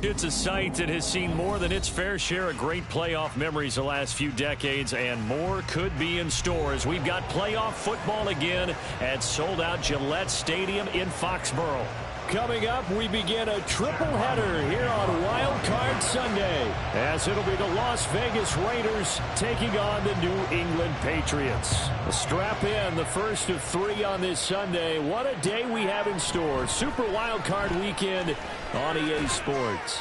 It's a site that has seen more than its fair share of great playoff memories the last few decades, and more could be in store as we've got playoff football again at sold-out Gillette Stadium in Foxborough. Coming up, we begin a triple header here on Wild Card Sunday, as it'll be the Las Vegas Raiders taking on the New England Patriots. Strap in, the first of 3 on this Sunday. What a day we have in store. Super Wild Card Weekend on EA Sports.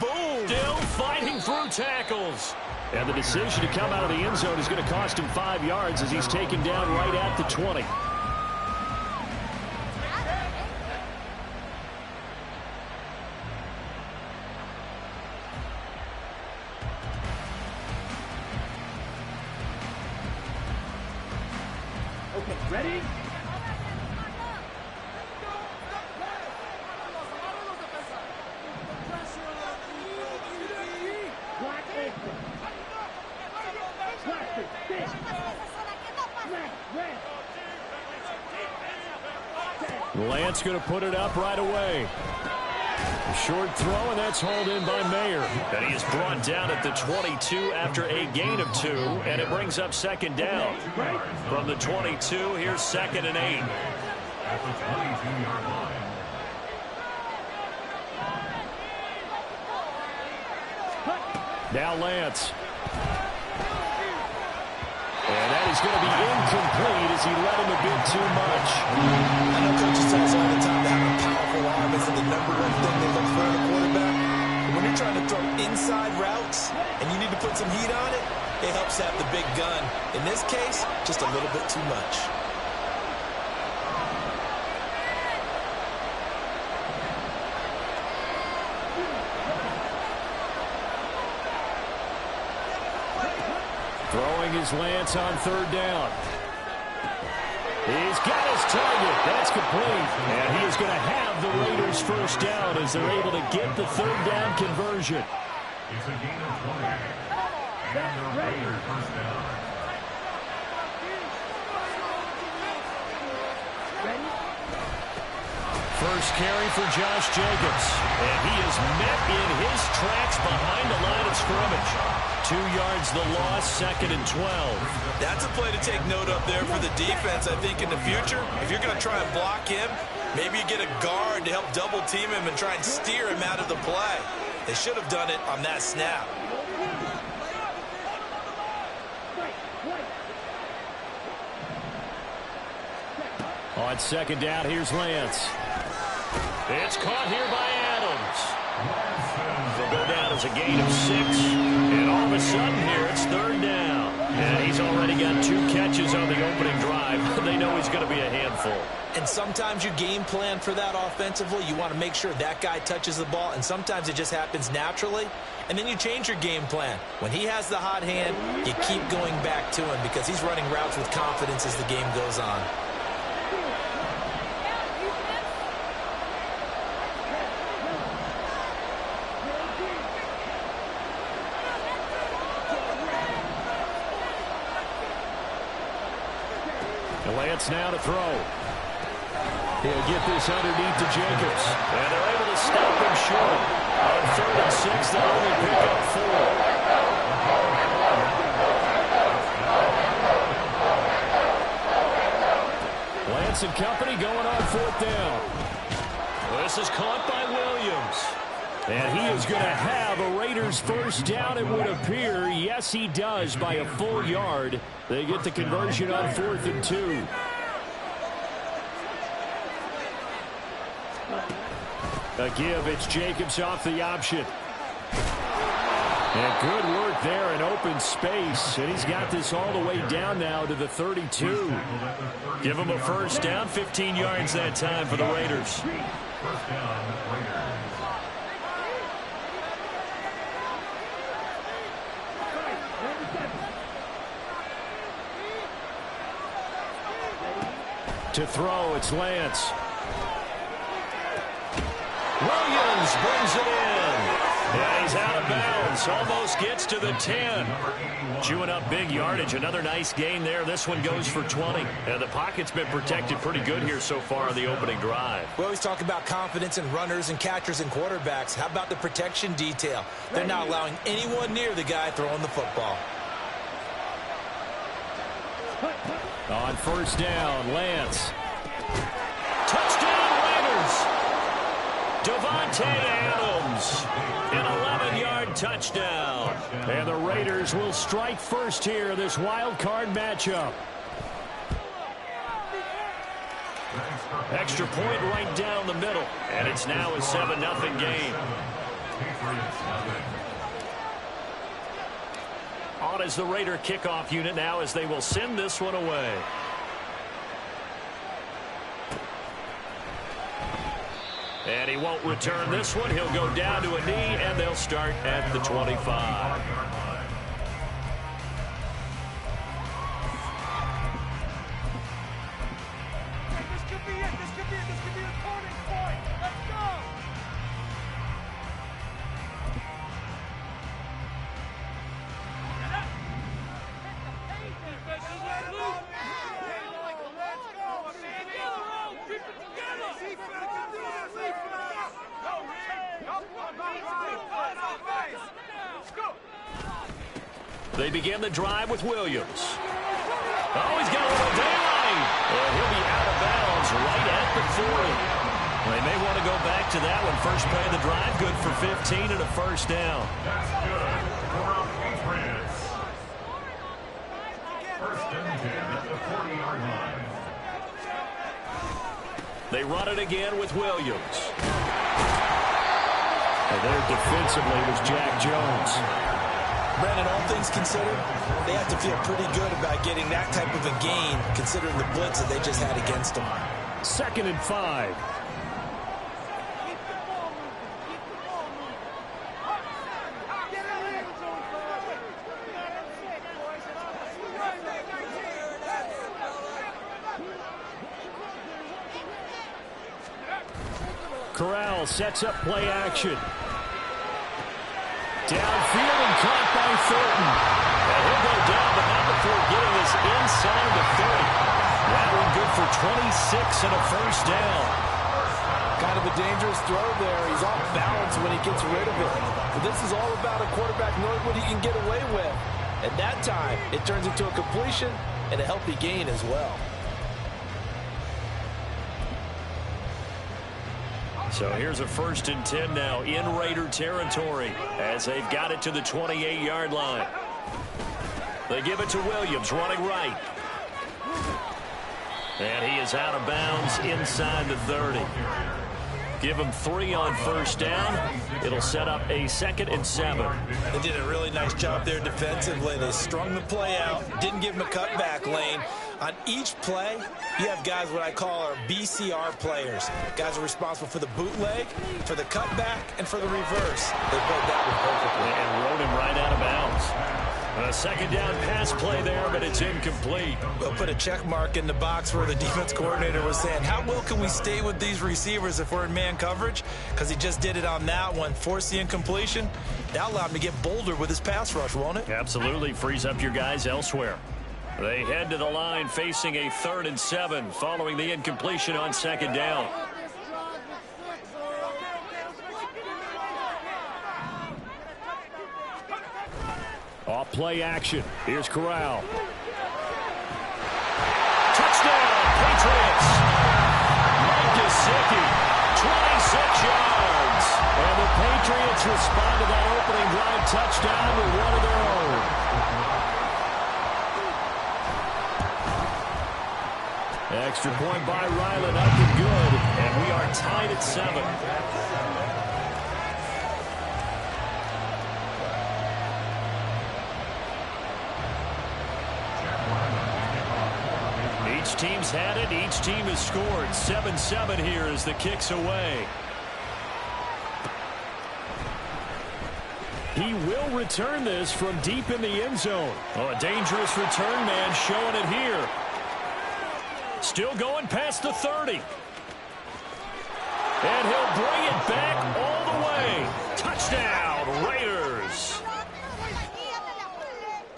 Boom! Still fighting through tackles. And the decision to come out of the end zone is going to cost him 5 yards as he's taken down right at the 20. Ready? Lance going to put it up right away. A short throw, and that's hauled in by Mayer. And he is brought down at the 22 after a gain of 2, and it brings up second down. From the 22, here's 2nd and 8. At the 22-yard line. Now Lance. And that is going to be incomplete as he let him a bit too much. I know coaches tell us all the time that having a powerful arm isn't the number one thing they look for in a quarterback. But when you're trying to throw inside routes and you need to put some heat on it, it helps have the big gun. In this case, just a little bit too much. Throwing his Lance on 3rd down. He's got his target. That's complete. And he is going to have the Raiders first down as they're able to get the 3rd down conversion. It's a gain of 20. And the Raiders first down. First carry for Josh Jacobs. And he is met in his tracks behind the line of scrimmage. 2 yards the loss, 2nd and 12. That's a play to take note of there for the defense, I think, in the future. If you're going to try and block him, maybe you get a guard to help double team him and try and steer him out of the play. They should have done it on that snap. On 2nd down, here's Lance. It's caught here by Adams. They'll go down as a gain of 6. And all of a sudden here, it's 3rd down. And he's already got 2 catches on the opening drive. They know he's going to be a handful. And sometimes you game plan for that offensively. You want to make sure that guy touches the ball. And sometimes it just happens naturally. And then you change your game plan. When he has the hot hand, you keep going back to him because he's running routes with confidence as the game goes on. Lance now to throw. He'll get this underneath to Jacobs. And they're able to stop him short. On 3rd and 6, they'll only pick up 4. Lance and company going on 4th down. This is caught by Williams. And he is going to have a Raiders first down, it would appear. Yes, he does, by a full yard. They get the conversion on 4th and 2. A give, it's Jacobs off the option. And good work there in open space. And he's got this all the way down now to the 32. Give him a first down, 15 yards that time for the Raiders. First down, Raiders. To throw, it's Lance. Williams brings it in. Yeah, he's out of bounds. Almost gets to the 10. Chewing up big yardage. Another nice gain there. This one goes for 20. And the pocket's been protected pretty good here so far in the opening drive. We always talk about confidence in runners and catchers and quarterbacks. How about the protection detail? They're not allowing anyone near the guy throwing the football. On first down, Lance. Touchdown, Raiders! Davante Adams, an 11-yard touchdown. And the Raiders will strike first here, this wild card matchup. Extra point right down the middle. And it's now a 7-0 game. On as the Raider kickoff unit now as they will send this one away. And he won't return this one. He'll go down to a knee, and they'll start at the 25. This could be it. This could be the turning point. Let's go. They begin the drive with Williams. Oh, he's got a little daylight. And he'll be out of bounds right at the 40. They may want to go back to that one. First play of the drive, good for 15 and a first down. That's good for Patriots. First and 10 at the 40-yard line. They run it again with Williams. And there defensively was Jack Jones. Brandon, all things considered, they have to feel pretty good about getting that type of a gain, considering the blitz that they just had against them. 2nd and 5. Corral sets up play action. Downfield and caught by Thornton. And he'll go down, but not before getting us inside the 30. That one good for 26 and a first down. Kind of a dangerous throw there. He's off balance when he gets rid of it. But this is all about a quarterback knowing what he can get away with. At that time, it turns into a completion and a healthy gain as well. So here's a 1st and 10 now in Raider territory as they've got it to the 28-yard line. They give it to Williams running right. And he is out of bounds inside the 30. Give him 3 on first down. It'll set up a 2nd and 7. They did a really nice job there defensively. They strung the play out, didn't give him a cutback lane. On each play, you have guys what I call our BCR players. Guys are responsible for the bootleg, for the cutback, and for the reverse. They played that one perfectly. And rode him right out of bounds. A 2nd down pass play there, but it's incomplete. We'll put a check mark in the box where the defense coordinator was saying, how well can we stay with these receivers if we're in man coverage? Because he just did it on that one, forced the incompletion. That allowed him to get bolder with his pass rush, won't it? Absolutely frees up your guys elsewhere. They head to the line facing a 3rd and 7 following the incompletion on 2nd down. Off play action. Here's Corral. Touchdown, Patriots. Mike Gesicki, 26 yards. And the Patriots respond to that opening drive touchdown with one of their own. Extra point by Ryland, up and good. And we are tied at 7. Each team's had it. Each team has scored. 7-7 here as the kick's away. He will return this from deep in the end zone. Oh, a dangerous return man showing it here. Still going past the 30. And he'll bring it back all the way. Touchdown, Raiders.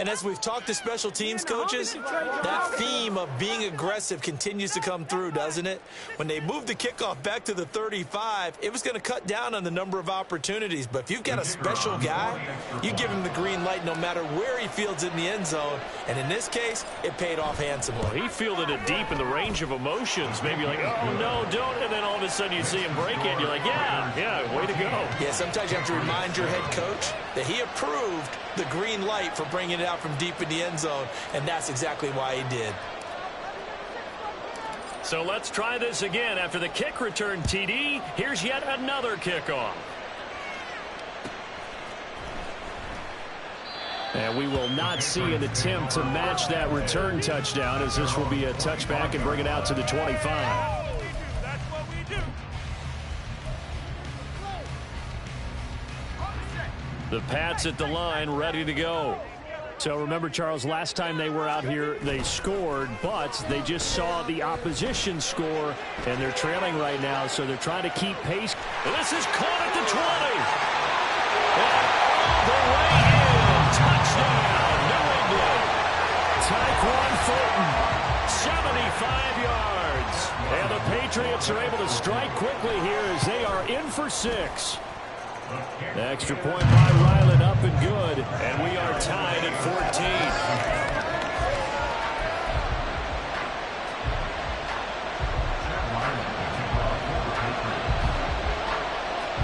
And as we've talked to special teams coaches, that theme of being aggressive continues to come through, doesn't it? When they moved the kickoff back to the 35, it was going to cut down on the number of opportunities. But if you've got a special guy, you give him the green light no matter where he fields in the end zone. And in this case, it paid off handsomely. Well, he fielded it deep in the range of emotions. Maybe like, oh, no, don't. And then all of a sudden you see him break it. You're like, yeah, way to go. Yeah, sometimes you have to remind your head coach that he approved the green light for bringing it out from deep in the end zone, and that's exactly why he did. So let's try this again. After the kick return TD, here's yet another kickoff. And we will not see an attempt to match that return touchdown, as this will be a touchback and bring it out to the 25. That's what we do. The Pats at the line, ready to go. So remember, Charles, last time they were out here, they scored, but they just saw the opposition score, and they're trailing right now, so they're trying to keep pace. This is caught at the 20. The way in. Touchdown, New England. Tyquan Thornton, 75 yards. And the Patriots are able to strike quickly here as they are in for 6. The extra point by Ryland up and good, and we are tied at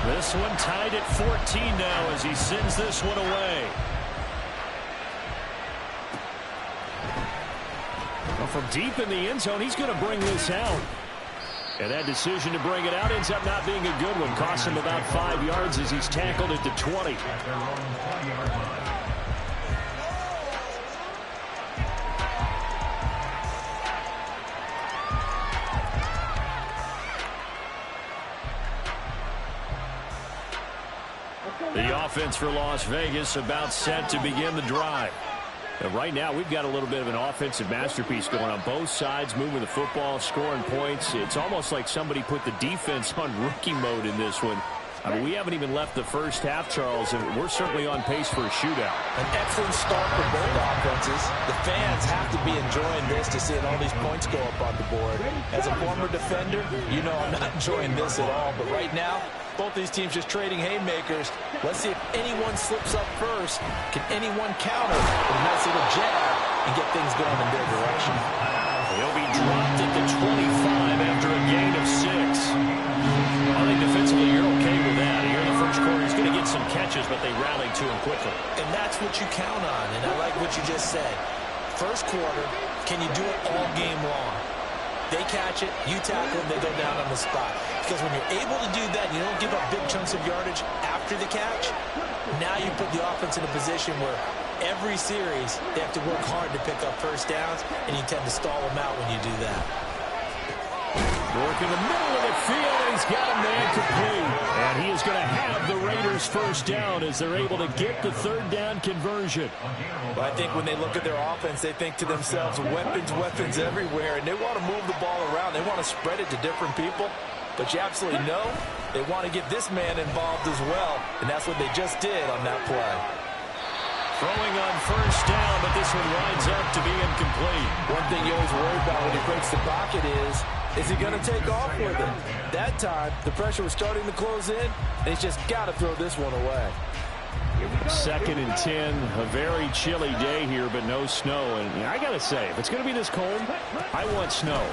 14. This one tied at 14 now as he sends this one away. Well, from deep in the end zone, he's going to bring this out. And that decision to bring it out ends up not being a good one. Costs him about 5 yards as he's tackled at the 20. The offense for Las Vegas about set to begin the drive. Right now, we've got a little bit of an offensive masterpiece going on both sides, moving the football, scoring points. It's almost like somebody put the defense on rookie mode in this one. I mean, we haven't even left the first half, Charles, and we're certainly on pace for a shootout. An excellent start for both offenses. The fans have to be enjoying this to see all these points go up on the board. As a former defender, you know I'm not enjoying this at all. But right now, both these teams just trading haymakers. Let's see if anyone slips up first. Can anyone counter with a nice little jab and get things going in their direction? He'll be dropped at the 25 after a gain of 6. I think defensively you're okay with that. Here in the first quarter, he's going to get some catches, but they rallied to him quickly. And that's what you count on, and I like what you just said. First quarter, can you do it all game long? They catch it, you tackle them, they go down on the spot. Because when you're able to do that, you don't give up big chunks of yardage after the catch, now you put the offense in a position where every series they have to work hard to pick up first downs, and you tend to stall them out when you do that. Work in the middle of the field, and he's got a man complete. And he is going to have the Raiders first down as they're able to get the third down conversion. Well, I think when they look at their offense, they think to themselves, weapons everywhere, and they want to move the ball around. They want to spread it to different people. But you absolutely know they want to get this man involved as well, and that's what they just did on that play. Throwing on first down, but this one winds up to be incomplete. One thing you always worry about when he breaks the pocket is he going to take off with it? That time, the pressure was starting to close in, and he's just got to throw this one away. 2nd and 10, a very chilly day here, but no snow. And I got to say, if it's going to be this cold, I want snow.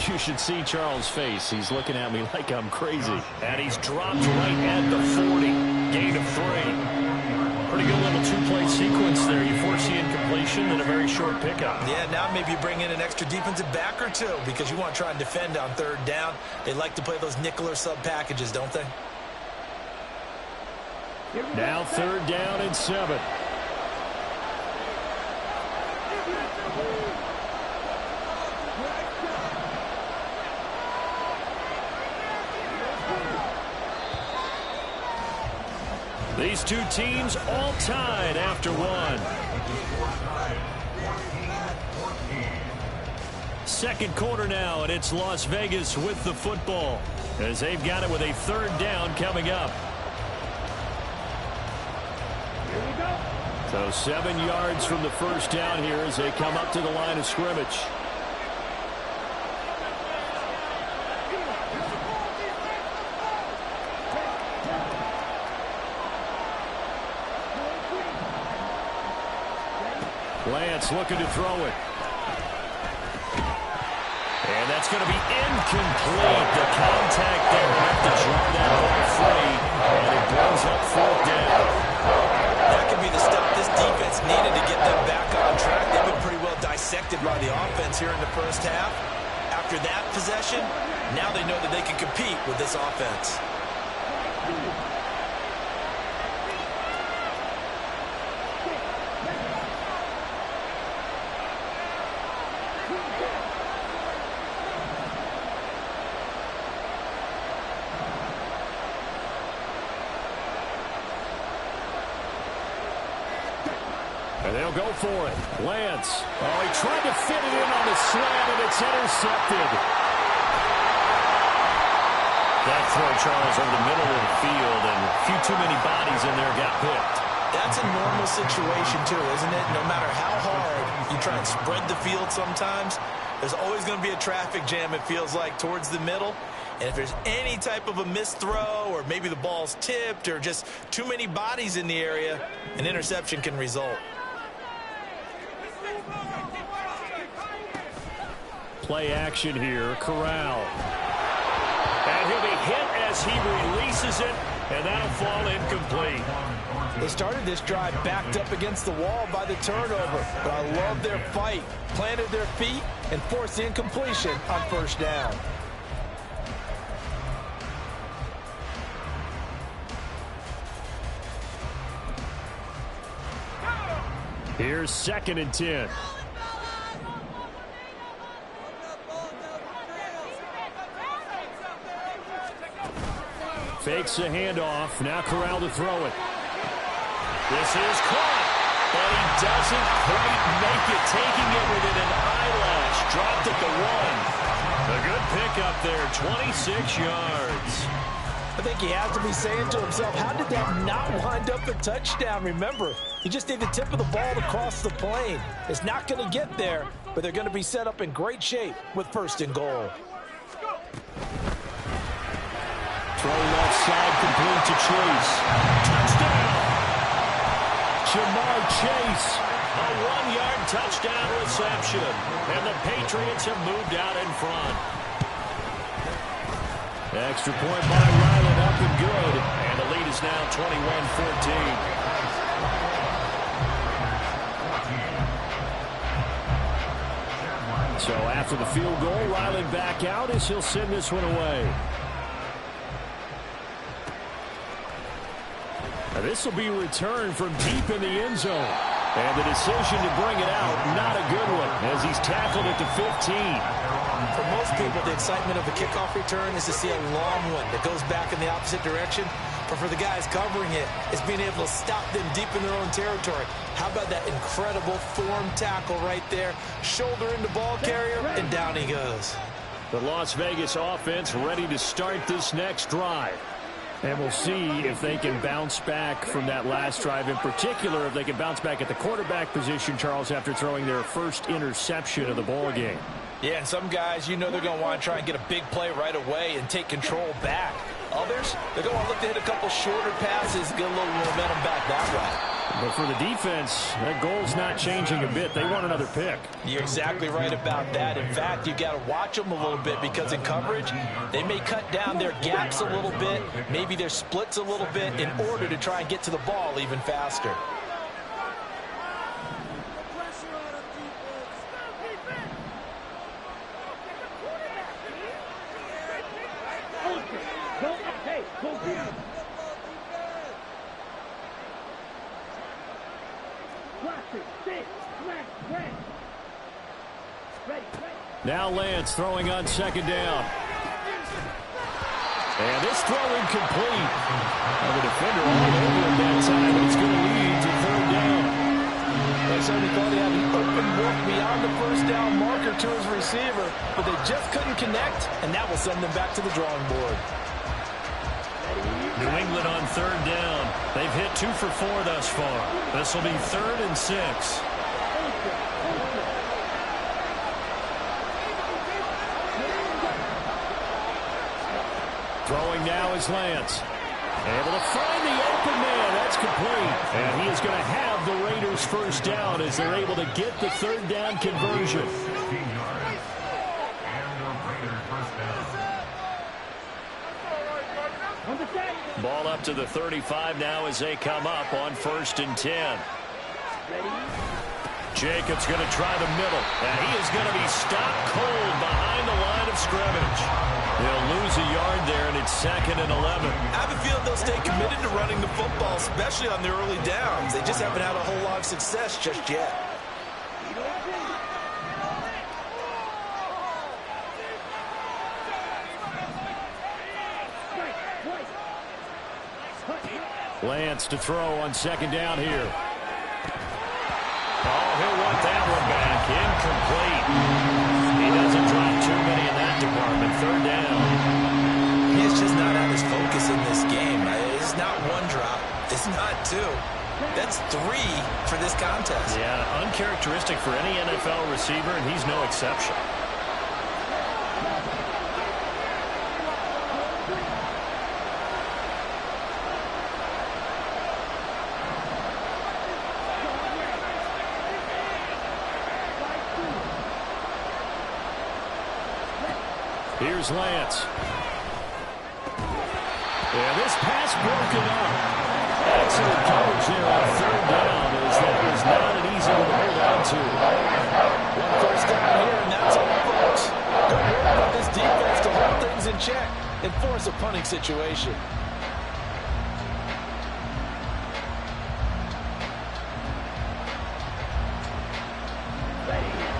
You should see Charles' face. He's looking at me like I'm crazy. And he's dropped right at the 40. Gain of 3. Pretty good little two-play sequence there. You force the incompletion and a very short pickup. Yeah, now maybe you bring in an extra defensive back or two because you want to try and defend on third down. They like to play those nickel or sub packages, don't they? Now 3rd down and 7. These two teams all tied after one. Second quarter now, and it's Las Vegas with the football as they've got it with a third down coming up. So 7 yards from the first down here as they come up to the line of scrimmage. Lance looking to throw it. And that's going to be incomplete. The contact there enough to draw that ball free. And it brings up fourth down. That could be the stop this defense needed to get them back on track. They've been pretty well dissected by the offense here in the first half. After that possession, now they know that they can compete with this offense. And they'll go for it. Lance. Oh, he tried to fit it in on the slant, and it's intercepted. That throw, Charles, over the middle of the field, and a few too many bodies in there got picked. That's a normal situation, too, isn't it? No matter how hard you try and spread the field sometimes, there's always going to be a traffic jam, it feels like, towards the middle. And if there's any type of a missed throw, or maybe the ball's tipped, or just too many bodies in the area, an interception can result. Play action here. Corral. And he'll be hit as he releases it, and that'll fall incomplete. They started this drive backed up against the wall by the turnover, but I love their fight. Planted their feet and forced the incompletion on first down. Here's 2nd and 10. Fakes the handoff. Now Corral to throw it. This is caught. But he doesn't quite make it. Taking it within an eyelash. Dropped at the 1. A good pickup there. 26 yards. I think he has to be saying to himself, how did that not wind up a touchdown? Remember, he just need the tip of the ball to cross the plane. It's not going to get there, but they're going to be set up in great shape with 1st and goal. Throw left side complete to Chase. Touchdown! Jamar Chase. A 1-yard touchdown reception. And the Patriots have moved out in front. Extra point by Ryland, up and good. And the lead is now 21-14. So after the field goal, Ryland back out as he'll send this one away. Now this will be returned from deep in the end zone. And the decision to bring it out, not a good one, as he's tackled it to 15. For most people, the excitement of the kickoff return is to see a long one that goes back in the opposite direction. But for the guys covering it, it's being able to stop them deep in their own territory. How about that incredible form tackle right there? Shoulder into ball carrier, and down he goes. The Las Vegas offense ready to start this next drive. And we'll see if they can bounce back from that last drive. In particular, if they can bounce back at the quarterback position, Charles, after throwing their first interception of the ball game. Yeah, and some guys, you know they're going to want to try and get a big play right away and take control back. Others, they're going to look to hit a couple shorter passes, get a little momentum back that way. But for the defense, that goal's not changing a bit. They want another pick. You're exactly right about that. In fact, you got to watch them a little bit because in coverage, they may cut down their gaps a little bit, maybe their splits a little bit in order to try and get to the ball even faster. Now Lance throwing on 2nd down. And this throw incomplete. And the defender all over him that time, and it's going to lead to third down. They certainly thought he had an open look beyond the first down marker to his receiver, but they just couldn't connect, and that will send them back to the drawing board. New England on third down. They've hit 2 for 4 thus far. This will be 3rd and 6. Throwing now is Lance. Able to find the open man. That's complete. And he is going to have the Raiders first down as they're able to get the third down conversion. 15 yards. And the Raiders first down. Ball up to the 35 now as they come up on 1st and 10. Jacobs going to try the middle. And he is going to be stopped cold behind the line of scrimmage. They'll lose a yard there, and it's 2nd and 11. I have a feeling they'll stay committed to running the football, especially on the early downs. They just haven't had a whole lot of success just yet. Lance to throw on 2nd down here. Oh, he'll want that one back. Incomplete. He doesn't drop too many in that department. 3rd down. He's just not at his focus in this game. It's not 1 drop. It's not 2. That's 3 for this contest. Yeah, uncharacteristic for any NFL receiver, and he's no exception. Here's Lance. Yeah, this pass broken up. Excellent coverage there on 3rd down, as that was not an easy one to hold on to. 1 first down here, and that's all, folks. Good work by this defense to hold things in check and force a punting situation.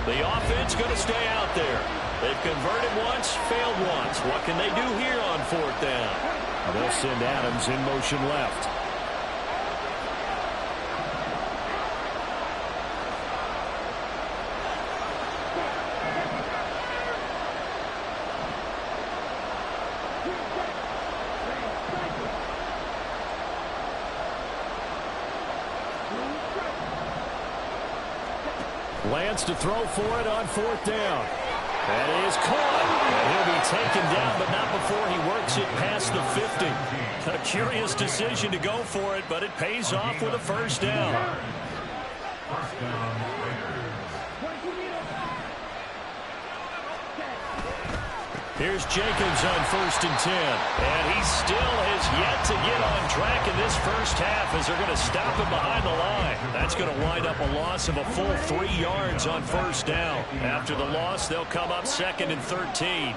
The offense going to stay out there. They've converted once, failed once. What can they do here on 4th down? They'll send Adams in motion left. Lance to throw for it on 4th down. That is caught. And he'll be taken down, but not before he works it past the 50. A curious decision to go for it, but it pays off with a first down. First down, Raiders. Here's Jacobs on 1st and 10. And he still has yet to get on track in this first half as they're going to stop him behind the line. That's going to wind up a loss of a full 3 yards on 1st down. After the loss, they'll come up 2nd and 13.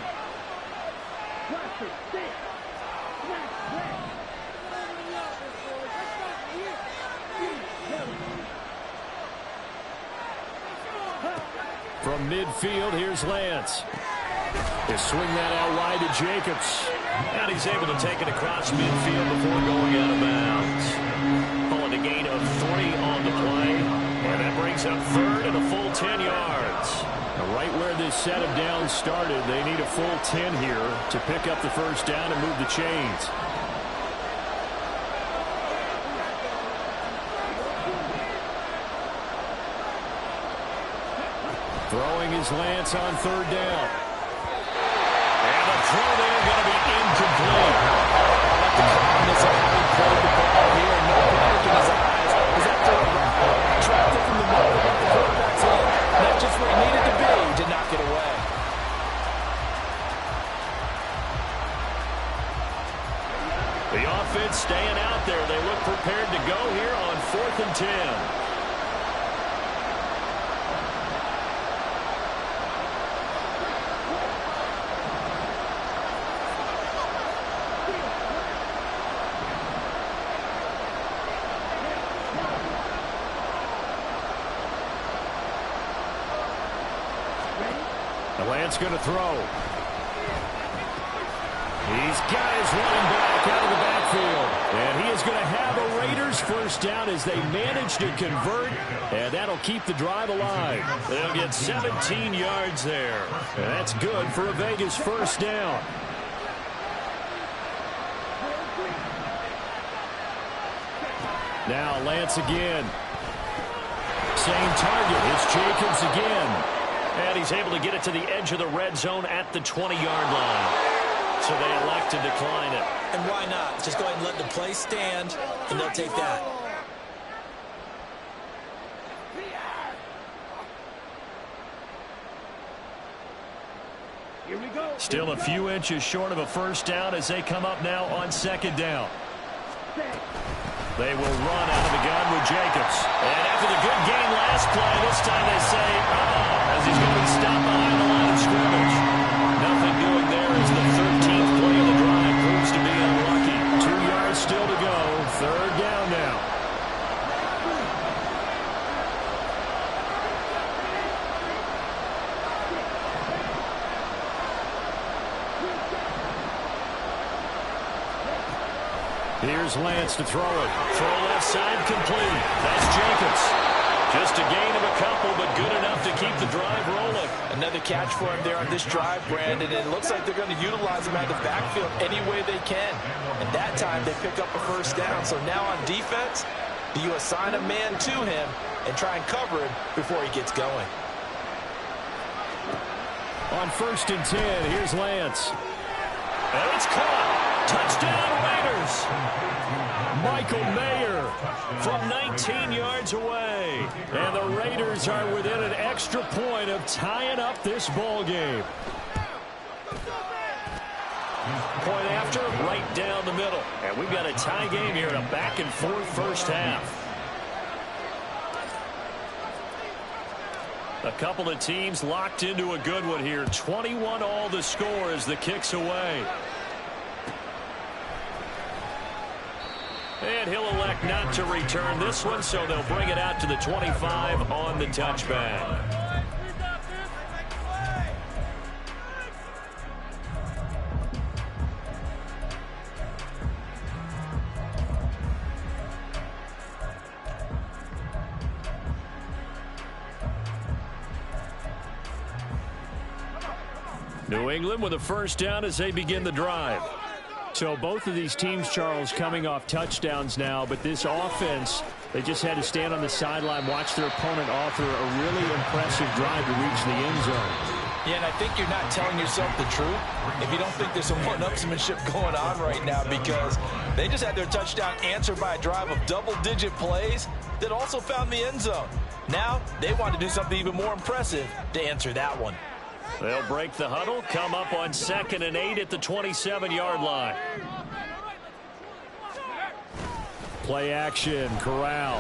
From midfield, here's Lance. They swing that out wide to Jacobs. And he's able to take it across midfield before going out of bounds. Pulling a gain of 3 on the play. And that brings up 3rd and a full 10 yards. Now, right where this set of downs started, they need a full 10 here to pick up the first down and move the chains. Throwing is Lance on 3rd down. And the throw there going to be incomplete. I like the calmness of how he played the ball here. No panic in his eyes. He's after a ride. Traffic from the middle of the quarterback's hand. That's just where he needed to be to knock it away. The offense staying out there. They look prepared to go here on 4th and 10. Lance going to throw. He's got his running back out of the backfield. And he is going to have a Raiders first down as they manage to convert. And that'll keep the drive alive. They'll get 17 yards there. And that's good for a Vegas first down. Now Lance again. Same target. It's Jacobs again. And he's able to get it to the edge of the red zone at the 20-yard line. So they elect to decline it. And why not? Just go ahead and let the play stand, and they'll take that. Here we go. Still a few inches short of a first down as they come up now on second down. They will run out of the gun with Jacobs. And after the good gain last play, this time they say, as he's going to be stopped behind the line of scrimmage. Nothing doing there as the 13th play of the drive proves to be unlucky. 2 yards still to go. Third down now. Here's Lance to throw it. Throw left side complete. That's Jacobs. Just a gain of a couple, but good enough to keep the drive rolling. Another catch for him there on this drive, Brandon. And it looks like they're going to utilize him out of the backfield any way they can. And that time they pick up a first down. So now on defense, do you assign a man to him and try and cover him before he gets going? On 1st and 10, here's Lance. And it's caught. Touchdown Raiders. Michael Mayer from 19 yards away. And the Raiders are within an extra point of tying up this ball game. Point after, right down the middle. And we've got a tie game here in a back-and-forth first half. A couple of teams locked into a good one here. 21 all the score as the kick's away. And he'll elect not to return this one, so they'll bring it out to the 25 on the touchback. New England with a first down as they begin the drive. So both of these teams, Charles, coming off touchdowns now, but this offense, they just had to stand on the sideline, watch their opponent author a really impressive drive to reach the end zone. Yeah, and I think you're not telling yourself the truth if you don't think there's some one-upsmanship going on right now, because they just had their touchdown answered by a drive of double-digit plays that also found the end zone. Now they want to do something even more impressive to answer that one. They'll break the huddle, come up on 2nd and 8 at the 27-yard line. Play action, Corral.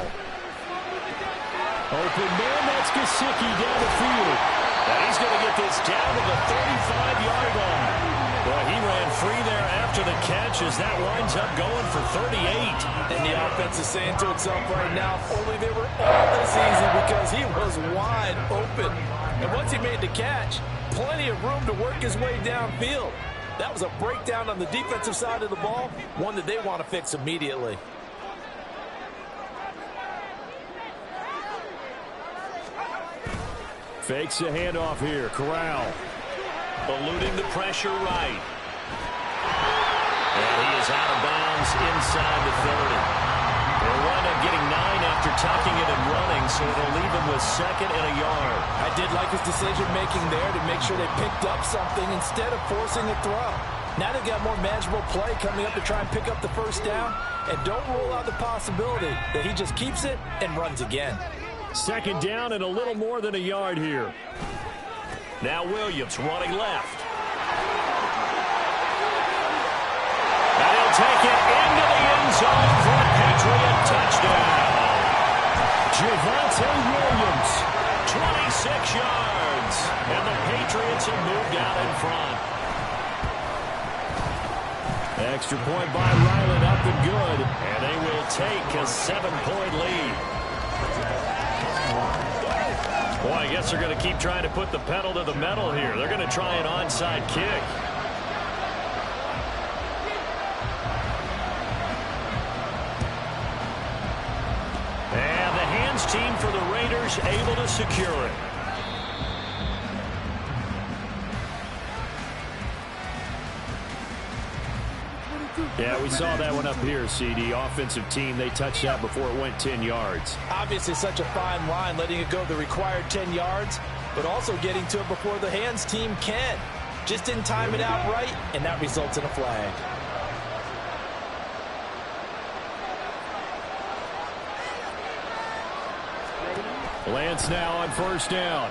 Open man, that's Gesicki down the field. And he's going to get this down to the 35-yard line. Well, he ran free there after the catch as that winds up going for 38. And the offense is saying to itself right now, if only they were all this easy, because he was wide open. And once he made the catch, plenty of room to work his way downfield. That was a breakdown on the defensive side of the ball, one that they want to fix immediately. Fakes the handoff here. Corral eluding the pressure right. And he is out of bounds inside the 30. They'll wind up getting 9 after tucking it and running, so it'll leave him with 2nd and a yard. I did like his decision-making there to make sure they picked up something instead of forcing a throw. Now they've got more manageable play coming up to try and pick up the first down, and don't rule out the possibility that he just keeps it and runs again. 2nd down and a little more than a yard here. Now Williams running left. And he'll take it into the end zone for a Patriot touchdown. Javonte Williams, 26 yards. And the Patriots have moved out in front. Extra point by Ryland up and good. And they will take a 7-point lead. Boy, I guess they're going to keep trying to put the pedal to the metal here. They're going to try an onside kick. 16 for the Raiders, able to secure it. Yeah, we saw that one up here, CD. Offensive team, they touched that before it went 10 yards. Obviously such a fine line, letting it go the required 10 yards, but also getting to it before the hands team can. Just didn't time it out right, and that results in a flag. Lance now on first down.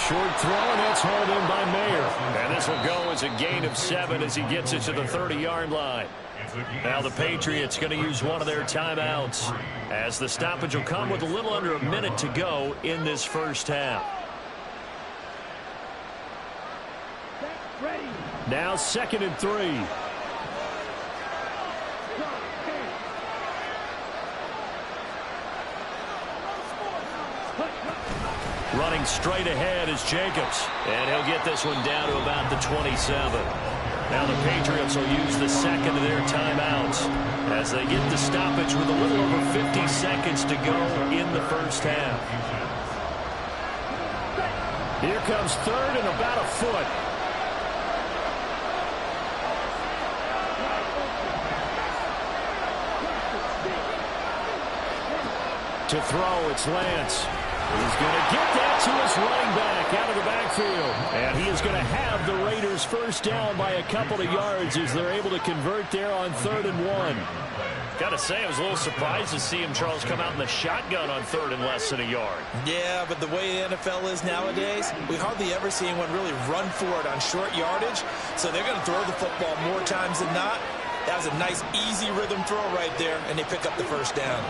Short throw, and that's hauled in by Mayer. And this will go as a gain of 7 as he gets it to the 30-yard line. Now the Patriots going to use one of their timeouts, as the stoppage will come with a little under a minute to go in this first half. Now 2nd and 3. Running straight ahead is Jacobs, and he'll get this one down to about the 27. Now the Patriots will use the second of their timeouts as they get the stoppage with a little over 50 seconds to go in the first half. Here comes 3rd and about a foot. To throw, it's Lance. He's going to get that to his running back out of the backfield. And he is going to have the Raiders first down by a couple of yards as they're able to convert there on 3rd and 1. Got to say, I was a little surprised to see him, Charles, come out in the shotgun on 3rd and less than a yard. Yeah, but the way the NFL is nowadays, we hardly ever see anyone really run for it on short yardage. So they're going to throw the football more times than not. That was a nice, easy rhythm throw right there, and they pick up the first down.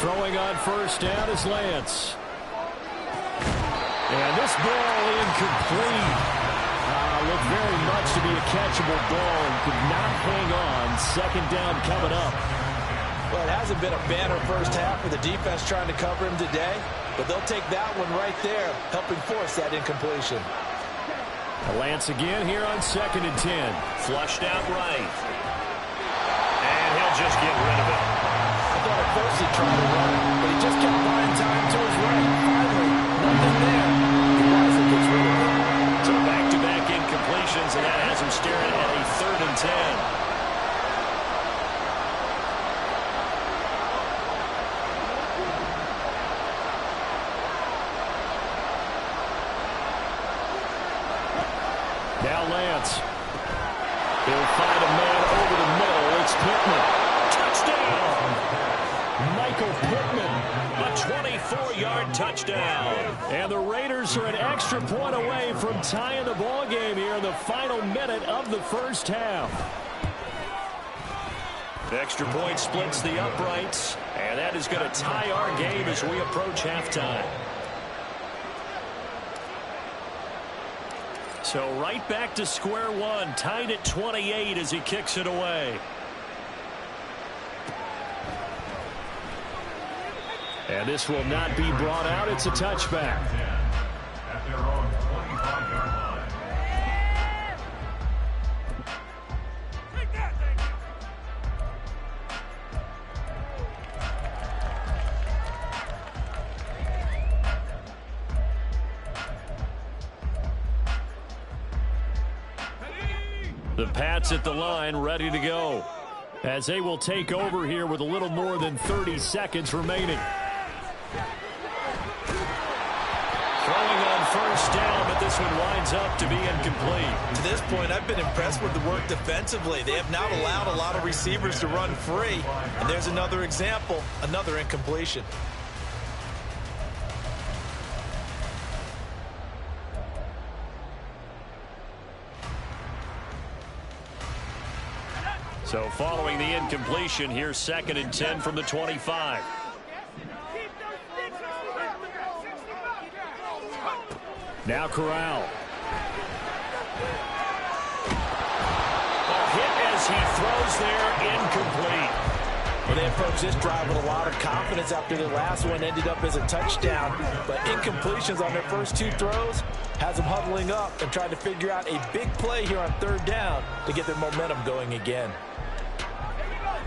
Throwing on first down is Lance. And this ball incomplete. Looked very much to be a catchable ball and could not hang on. 2nd down coming up. Well, it hasn't been a banner first half for the defense trying to cover him today, but they'll take that one right there, helping force that incompletion. Lance again here on 2nd and 10. Flushed out right. And he'll just get rid of it. I thought at first he tried to run, but he just kept buying time to his right. Finally, nothing there. He wisely gets rid of it. So back-to-back incompletions, and that has him staring at a 3rd and 10. Now Lance. He'll find a man over the middle. It's Pittman. Touchdown! Michael Pittman, a 24-yard touchdown. And the Raiders are an extra point away from tying the ball game here in the final minute of the first half. The extra point splits the uprights, and that is going to tie our game as we approach halftime. So right back to square one, tied at 28 as he kicks it away. And this will not be brought out. It's a touchback. At their own 25-yard line. Take that, thank you. The Pats at the line, ready to go, as they will take over here with a little more than 30 seconds remaining. Throwing on first down, but this one winds up to be incomplete. To this point, I've been impressed with the work defensively. They have not allowed a lot of receivers to run free. And there's another example, another incompletion. So following the incompletion, here's 2nd and 10 from the 25. Now Corral. A hit as he throws there, incomplete. Well, they approached this drive with a lot of confidence after the last one ended up as a touchdown. But incompletions on their first 2 throws has them huddling up and trying to figure out a big play here on 3rd down to get their momentum going again.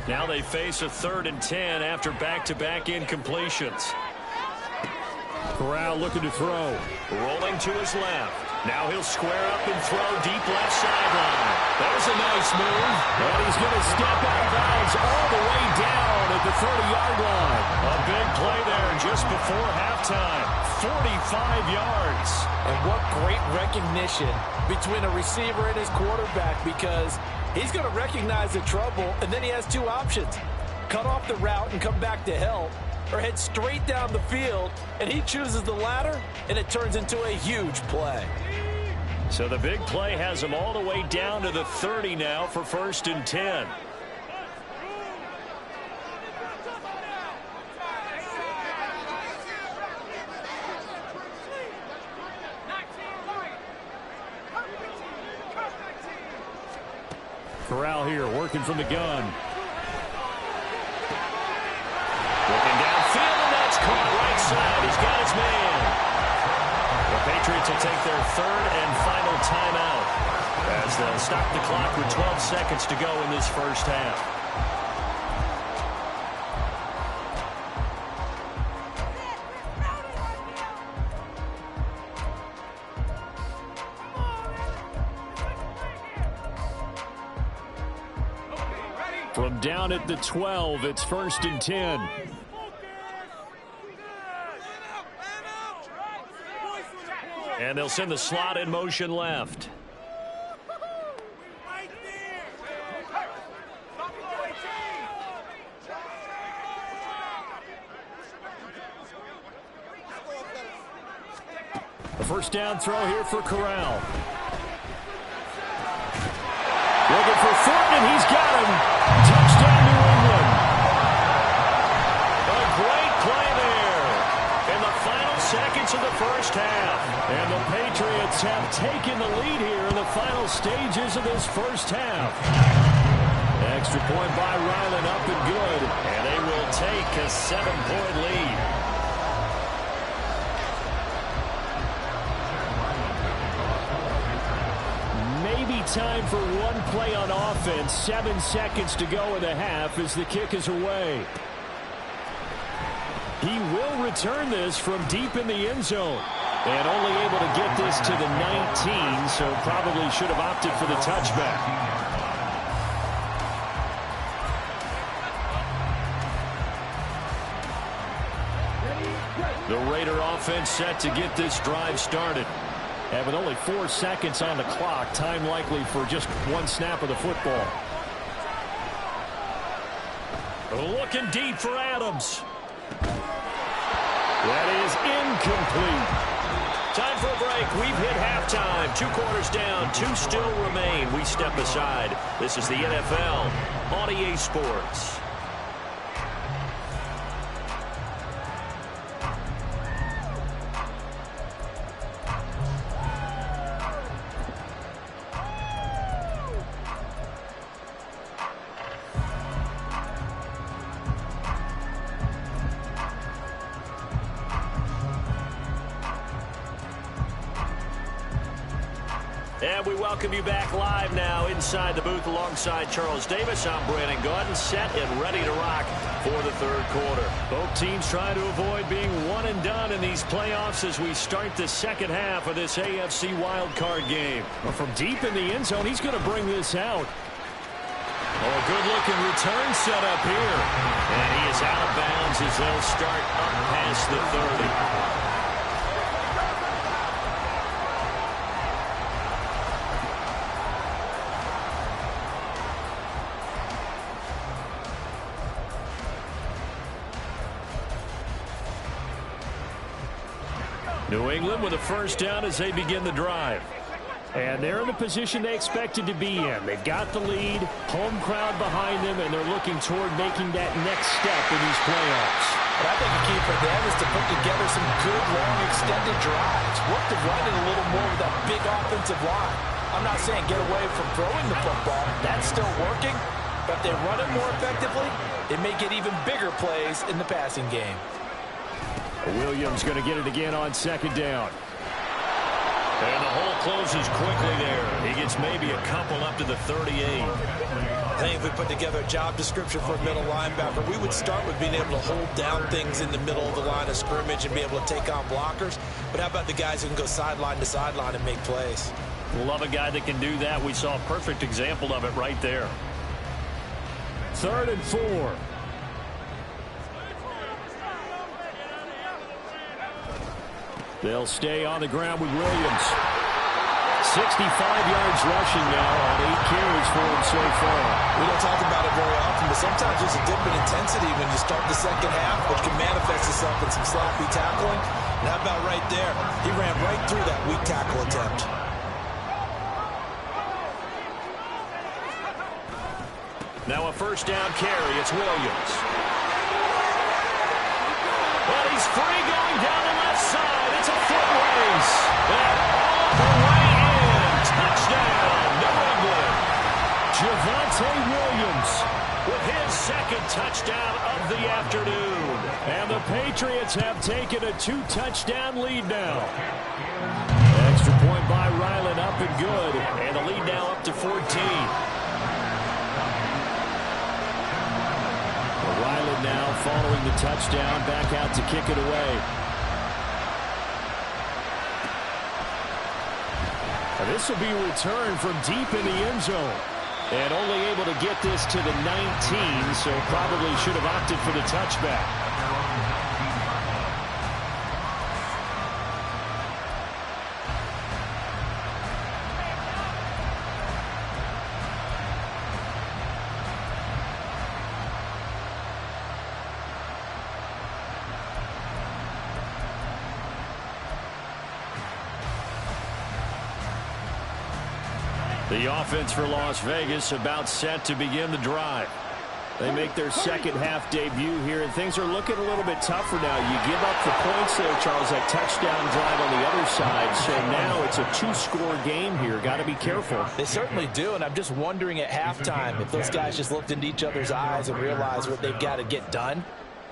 Now they face a 3rd and 10 after back-to-back incompletions. Corral looking to throw. Rolling to his left. Now he'll square up and throw deep left sideline. There's a nice move. And he's going to step out of bounds all the way down at the 30-yard line. A big play there just before halftime. 45 yards. And what great recognition between a receiver and his quarterback, because he's going to recognize the trouble, and then he has two options. Cut off the route and come back to help, or head straight down the field, and he chooses the latter, and it turns into a huge play. So the big play has him all the way down to the 30 now for 1st and 10. Corral here working from the gun. Looking downfield, and that's caught right side. He's got his man. The Patriots will take their 3rd and final timeout as they'll stop the clock with 12 seconds to go in this first half. From down at the 12, it's 1st and 10. And they'll send the slot in motion left. A first down throw here for Corral. Looking for Thornton, and he's got him. Touchdown, New England. A great play there in the final seconds of the first half. And the Patriots have taken the lead here in the final stages of this first half. Extra point by Ryland, up and good. And they will take a 7-point lead. Time for one play on offense. 7 seconds to go in the half as the kick is away. He will return this from deep in the end zone. And only able to get this to the 19, so probably should have opted for the touchback. The Raider offense set to get this drive started. And with only 4 seconds on the clock, time likely for just one snap of the football. Looking deep for Adams. That is incomplete. Time for a break. We've hit halftime. 2 quarters down. 2 still remain. We step aside. This is the NFL on EA Sports. And we welcome you back live now inside the booth alongside Charles Davis. I'm Brandon Gaudin, set and ready to rock for the 3rd quarter. Both teams trying to avoid being one and done in these playoffs as we start the second half of this AFC wildcard game. Well, from deep in the end zone, he's going to bring this out. Oh, good-looking return set up here. And he is out of bounds as they'll start up past the 30. New England with a first down as they begin the drive. And they're in the position they expected to be in. They've got the lead, home crowd behind them, and they're looking toward making that next step in these playoffs. But I think the key for them is to put together some good, long, extended drives. Work to run it a little more with that big offensive line. I'm not saying get away from throwing the football. That's still working. But if they run it more effectively, they may get even bigger plays in the passing game. Williams going to get it again on second down. And the hole closes quickly there. He gets maybe a couple up to the 38. I think if we put together a job description for a middle linebacker, we would start with being able to hold down things in the middle of the line of scrimmage and be able to take on blockers. But how about the guys who can go sideline to sideline and make plays? Love a guy that can do that. We saw a perfect example of it right there. 3rd and 4. They'll stay on the ground with Williams. 65 yards rushing now on 8 carries for him so far. We don't talk about it very often, but sometimes there's a dip in intensity when you start the second half, which can manifest itself in some sloppy tackling. And how about right there? He ran right through that weak tackle attempt. Now a first down carry. It's Williams. Well, he's free going down the left side. It's a foot race. And all the way in. Touchdown, New England. Javonte Williams With his second touchdown of the afternoon. And the Patriots have taken a 2-touchdown lead now. Extra point by Ryland, up and good. And the lead now up to 14. Ryland now following the touchdown, back out to kick it away. This will be returned from deep in the end zone. And only able to get this to the 19, so probably should have opted for the touchback. The offense for Las Vegas about set to begin the drive. They make their second half debut here, and things are looking a little bit tougher now. You give up the points there, Charles, that touchdown drive on the other side. So now it's a 2-score game here. Got to be careful. They certainly do, and I'm just wondering at halftime if those guys just looked into each other's eyes and realized what they've got to get done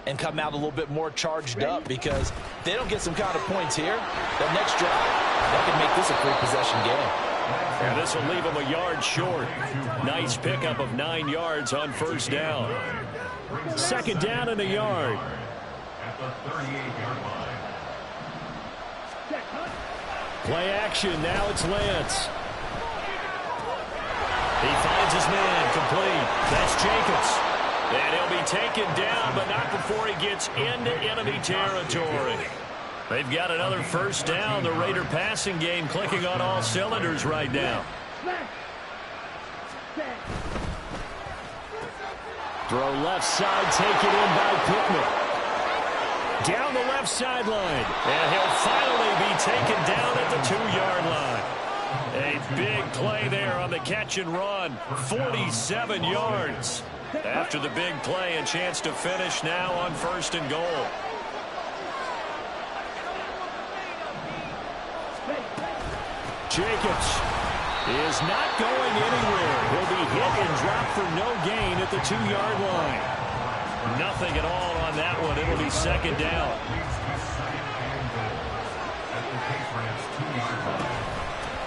and come out a little bit more charged up, because if they don't get some kind of points here, that next drive, that can make this a 3-possession game. And this will leave him a yard short. Nice pickup of 9 yards on first down. Second down and a yard. At the 38-yard line. Play action. Now it's Lance. He finds his man complete. That's Jacobs. And he'll be taken down, but not before he gets into enemy territory. They've got another first down. The Raider passing game clicking on all cylinders right now. Throw left side, taken in by Pittman. Down the left sideline. And he'll finally be taken down at the 2-yard line. A big play there on the catch and run. 47 yards. After the big play, a chance to finish now on first and goal. Jacobs is not going anywhere. He'll be hit and dropped for no gain at the 2-yard line. Nothing at all on that one. It'll be second down.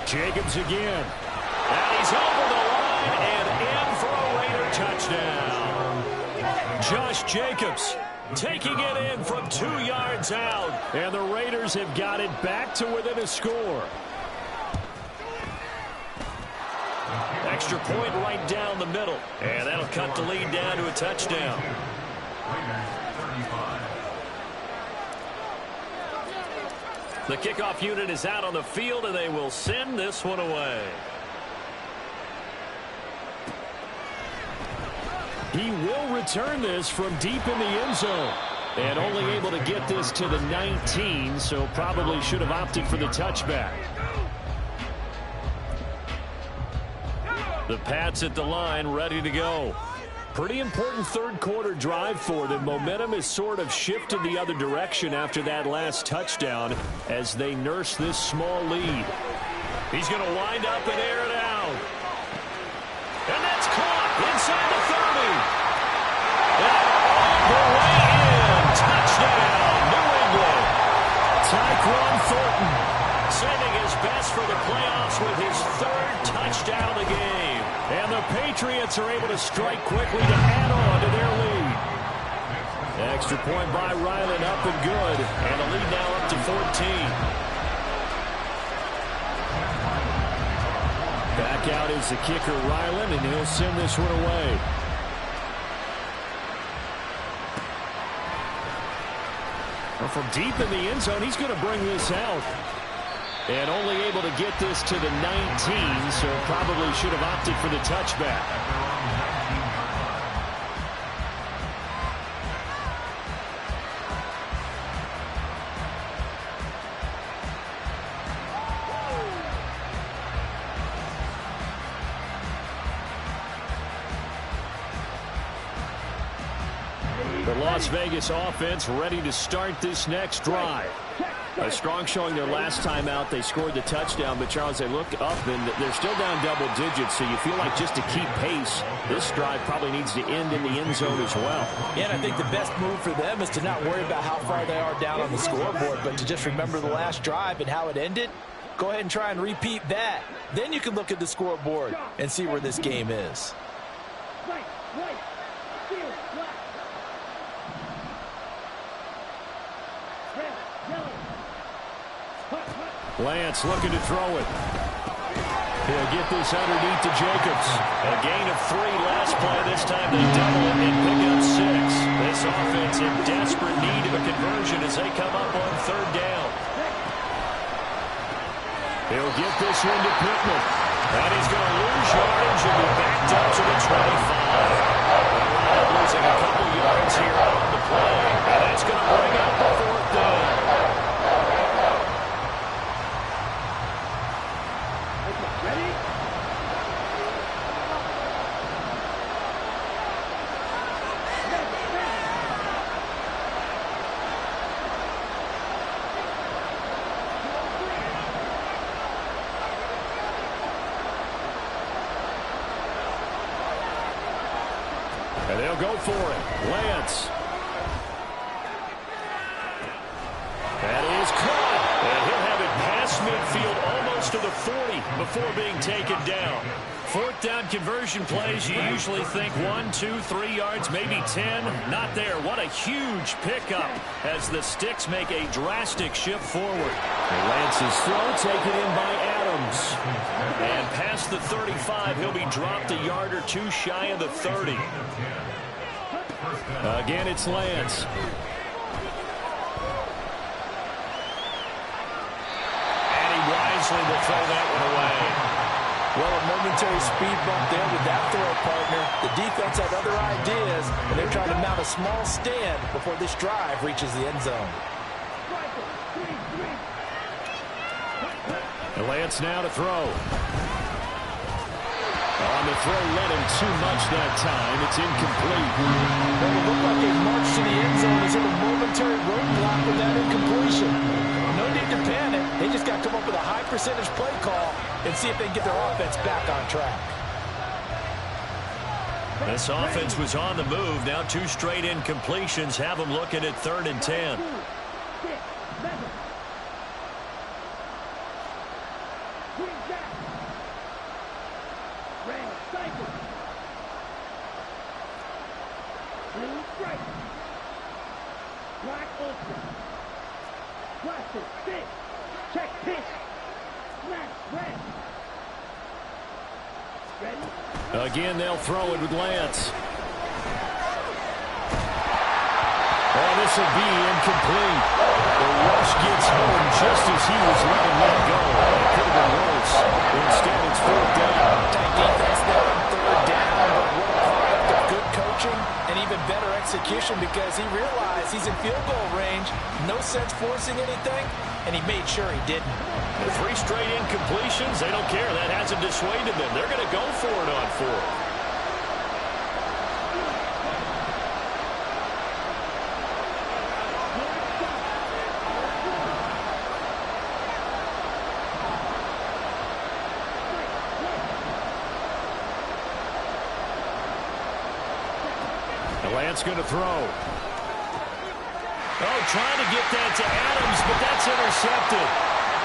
Jacobs again. And he's over the line and in for a Raider touchdown. Josh Jacobs taking it in from 2 yards out. And the Raiders have got it back to within a score. Extra point right down the middle. And that'll cut the lead down to a touchdown. The kickoff unit is out on the field, and they will send this one away. He will return this from deep in the end zone. And only able to get this to the 19, so probably should have opted for the touchback. The Pats at the line, ready to go. Pretty important third-quarter drive for them. Momentum has sort of shifted the other direction after that last touchdown as they nurse this small lead. He's going to wind up and air it out. And that's caught inside the 30. And all the way in. Touchdown, New England. Tyquan Thornton sending his best Patriots are able to strike quickly to add on to their lead. Extra point by Ryland, up and good. And the lead now up to 14. Back out is the kicker, Ryland, and he'll send this one away. Well, from deep in the end zone, he's going to bring this out. And only able to get this to the 19, so probably should have opted for the touchback. The Las Vegas offense ready to start this next drive. A strong showing their last time out. They scored the touchdown, but Charles, they look up and they're still down double digits, so you feel like just to keep pace, this drive probably needs to end in the end zone as well. Yeah, and I think the best move for them is to not worry about how far they are down on the scoreboard, but to just remember the last drive and how it ended. Go ahead and try and repeat that. Then you can look at the scoreboard and see where this game is. Lance looking to throw it. He'll get this underneath to Jacobs. A gain of 3 last play. This time they double it and pick up 6. This offense in desperate need of a conversion as they come up on 3rd down. He'll get this one to Pittman. And he's going to lose yardage and be backed up to the 25. Losing a couple yards here on the play. And that's going to bring up the 4th down. And they'll go for it. Lance. That is caught. And he'll have it past midfield almost to the 40 before being taken down. 4th down conversion plays, you usually think 1, 2, 3 yards, maybe 10. Not there. What a huge pickup as the Sticks make a drastic shift forward. Lance's throw taken in by Adams. And past the 35, he'll be dropped a yard or 2 shy of the 30. Again, it's Lance. And he wisely will throw that one away. Well, a momentary speed bump there with that throw, partner. The defense had other ideas, and they're trying to mount a small stand before this drive reaches the end zone. And Lance now to throw. On the throw, led him too much that time. It's incomplete. Well, it looked like a march to the end zone is in a momentary roadblock with that incompletion. No need to panic. They just got to come up with a high percentage play call and see if they can get their offense back on track. This offense was on the move. Now 2 straight incompletions have them looking at 3rd and 10. Again, they'll throw it with Lance. Oh, this will be incomplete. The rush gets home just as he was letting that go. It could have been worse. Instead, it's 4th down. Tight defense there on 3rd down, but what a product of good coaching and even better execution because he realized he's in field goal range. No sense forcing anything, and he made sure he didn't. The 3 straight incompletions, they don't care. That hasn't dissuaded them. They're going to go for it on 4th. Lance going to throw. Oh, trying to get that to Adams, but that's intercepted.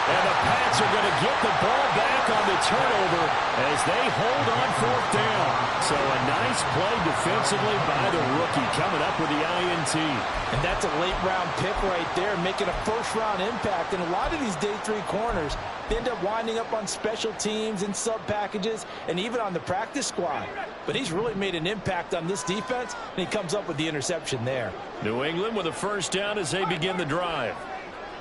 And the Pats are going to get the ball back on the turnover as they hold on fourth down. So a nice play defensively by the rookie coming up with the INT. And that's a late-round pick right there, making a first-round impact. And a lot of these day 3 corners, they end up winding up on special teams and sub-packages and even on the practice squad. But he's really made an impact on this defense, and he comes up with the interception there. New England with a first down as they begin the drive.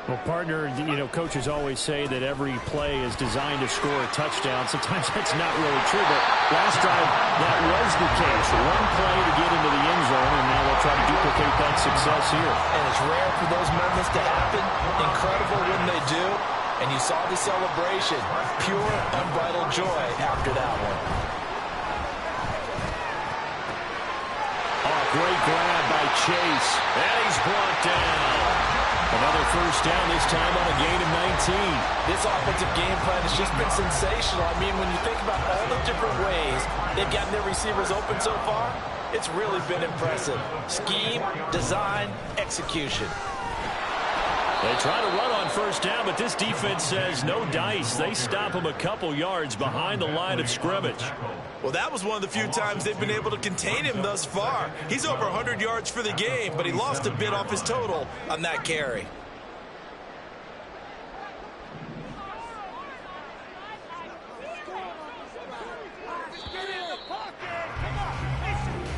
Well, partner, coaches always say that every play is designed to score a touchdown. Sometimes that's not really true, but last drive, that was the case. One play to get into the end zone, and now they'll try to duplicate that success here. And it's rare for those moments to happen. Incredible when they do. And you saw the celebration. Pure, unbridled joy after that one. Oh, great grab by Chase. And he's brought down. Another first down, this time on a gain of 19. This offensive game plan has just been sensational. I mean, when you think about all the different ways they've gotten their receivers open so far, it's really been impressive. Scheme, design, execution. They try to run on first down, but this defense says no dice. They stop him a couple yards behind the line of scrimmage. Well, that was one of the few times they've been able to contain him thus far. He's over 100 yards for the game, but he lost a bit off his total on that carry.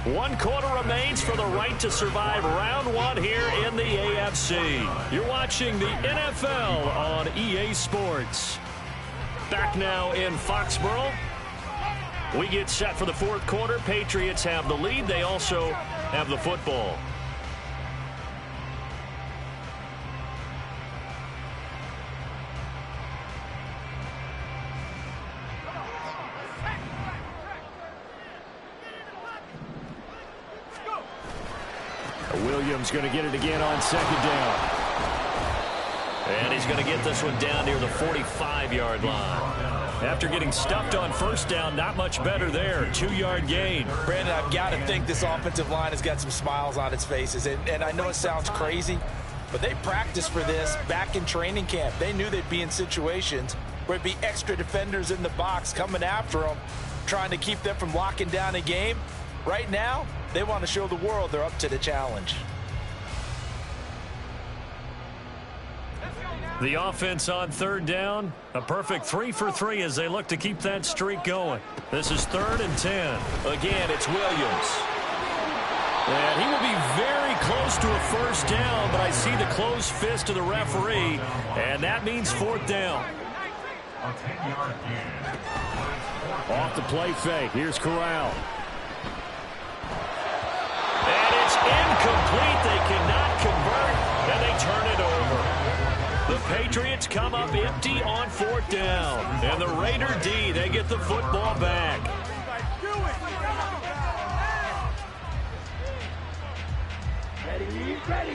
One quarter remains for the right to survive round 1 here in the AFC. You're watching the NFL on EA Sports. Back now in Foxborough. We get set for the fourth quarter. Patriots have the lead. They also have the football. Williams going to get it again on second down. And he's going to get this one down near the 45-yard line. After getting stuffed on first down, not much better there. 2-yard gain. Brandon, I've got to think this offensive line has got some smiles on its faces. And I know it sounds crazy, but they practiced for this back in training camp. They knew they'd be in situations where it'd be extra defenders in the box coming after them, trying to keep them from locking down a game. Right now, they want to show the world they're up to the challenge. The offense on third down, a perfect 3 for 3 as they look to keep that streak going. This is 3rd and 10. Again, it's Williams. And he will be very close to a first down, but I see the closed fist of the referee, and that means 4th down. A 10-yard gain. Off the play fake. Here's Corral. And it's incomplete. They cannot convert, and they turn it over. The Patriots come up empty on 4th down. And the Raider D, they get the football back.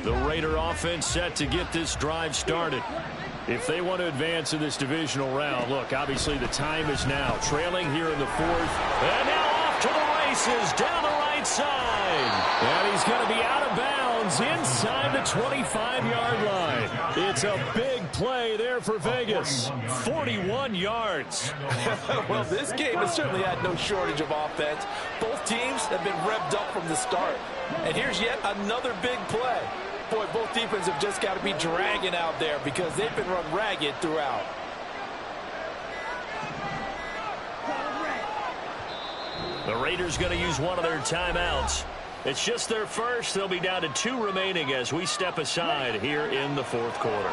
The Raider offense set to get this drive started. If they want to advance in this divisional round, look, obviously the time is now. Trailing here in the 4th. And now off to the races down the right side. And he's going to be out of bounds inside the 25-yard line. It's a big play there for Vegas. 41 yards. Well, this game has certainly had no shortage of offense. Both teams have been revved up from the start. And here's yet another big play. Boy, both defenses have just got to be dragging out there because they've been run ragged throughout. The Raiders going to use one of their timeouts. It's just their first. They'll be down to 2 remaining as we step aside here in the 4th quarter.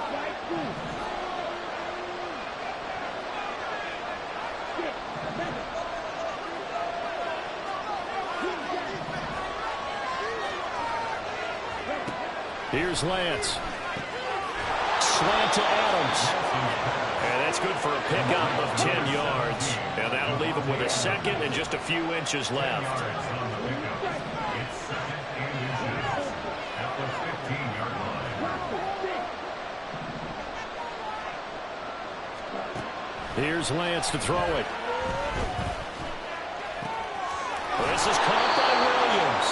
Here's Lance. Slant to Adams. And that's good for a pickup of 10 yards. And that'll leave him with a second and just a few inches left. Here's Lance to throw it. This is caught by Williams.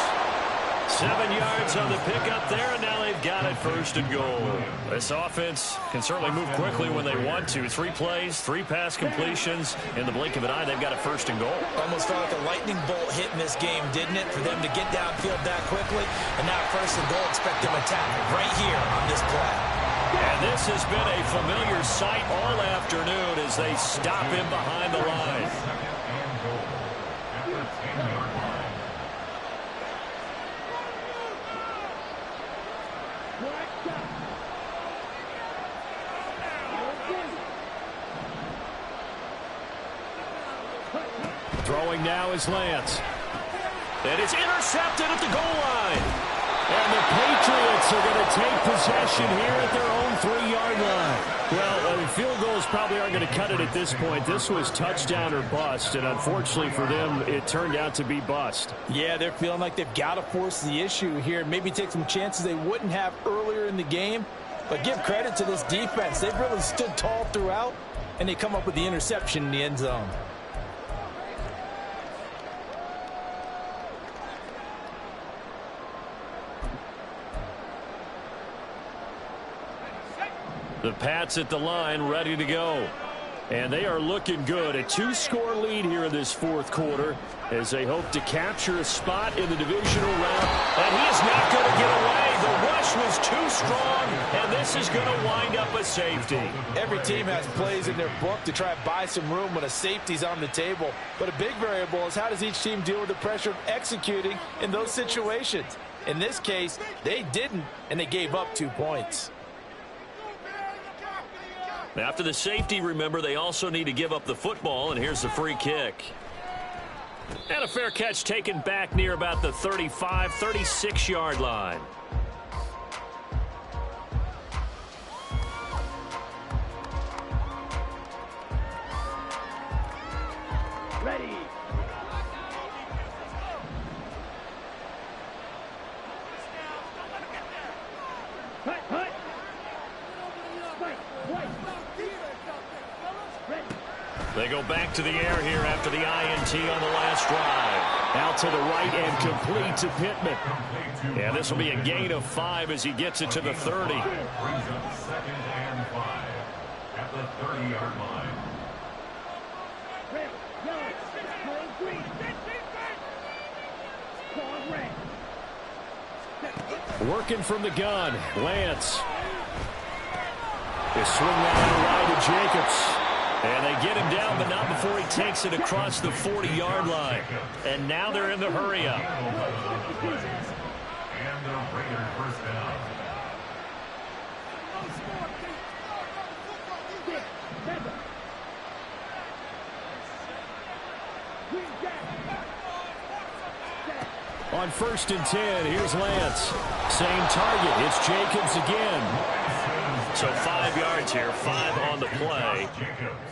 7 yards on the pickup there, and now they've got it on 1st and goal. This offense can certainly move quickly when they want to. 3 plays, 3 pass completions. In the blink of an eye, they've got a 1st and goal. Almost felt like a lightning bolt hit in this game, didn't it? For them to get downfield that quickly. And now 1st and goal, expect them to attack right here on this play. And this has been a familiar sight all afternoon as they stop him behind the line. Throwing now is Lance. And it's intercepted at the goal line. And the Patriots are going to take possession here at their own 3-yard line. Well, field goals probably aren't going to cut it at this point. This was touchdown or bust, and unfortunately for them, it turned out to be bust. Yeah, they're feeling like they've got to force the issue here and maybe take some chances they wouldn't have earlier in the game. But give credit to this defense. They've really stood tall throughout, and they come up with the interception in the end zone. The Pats at the line, ready to go. And they are looking good. A 2-score lead here in this 4th quarter as they hope to capture a spot in the divisional round. And he is not going to get away. The rush was too strong, and this is going to wind up a safety. Every team has plays in their book to try to buy some room when a safety's on the table. But a big variable is how does each team deal with the pressure of executing in those situations. In this case, they didn't, and they gave up 2 points. After the safety, remember, they also need to give up the football, and here's the free kick. And a fair catch taken back near about the 35, 36-yard line. Ready. Hut. They go back to the air here after the INT on the last drive. Out to the right and complete to Pittman. Yeah, this will be a gain of 5 as he gets it to the 30. Brings up 2nd and 5 at the 30-yard line. Working from the gun, Lance. They swing that on the right to Jacobs. And they get him down, but not before he takes it across the 40-yard line. And now they're in the hurry-up. And the Raiders first down. On 1st and 10, here's Lance. Same target. It's Jacobs again. So 5 yards here, 5 on the play,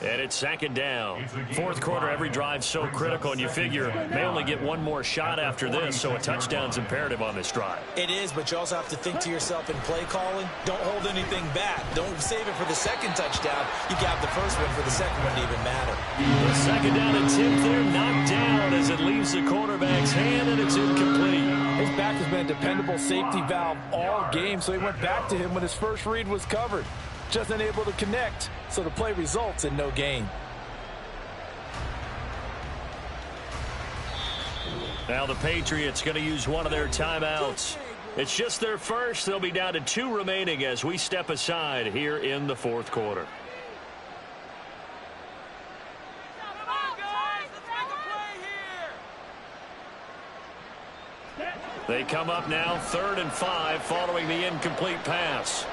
and it's 2nd down. 4th quarter, every drive so critical, and you figure may only get one more shot after this, so a touchdown's imperative on this drive. It is, but you also have to think to yourself in play calling, don't hold anything back. Don't save it for the 2nd touchdown. You got the 1st one for the 2nd one to even matter. The 2nd down attempt there, knocked down as it leaves the quarterback's hand, and it's incomplete. His back has been a dependable safety valve all game, so he went back to him when his first read was covered. Just unable to connect, so the play results in no gain. Now the Patriots going to use one of their timeouts. It's just their first. They'll be down to 2 remaining as we step aside here in the 4th quarter. They come up now 3rd and 5 following the incomplete pass.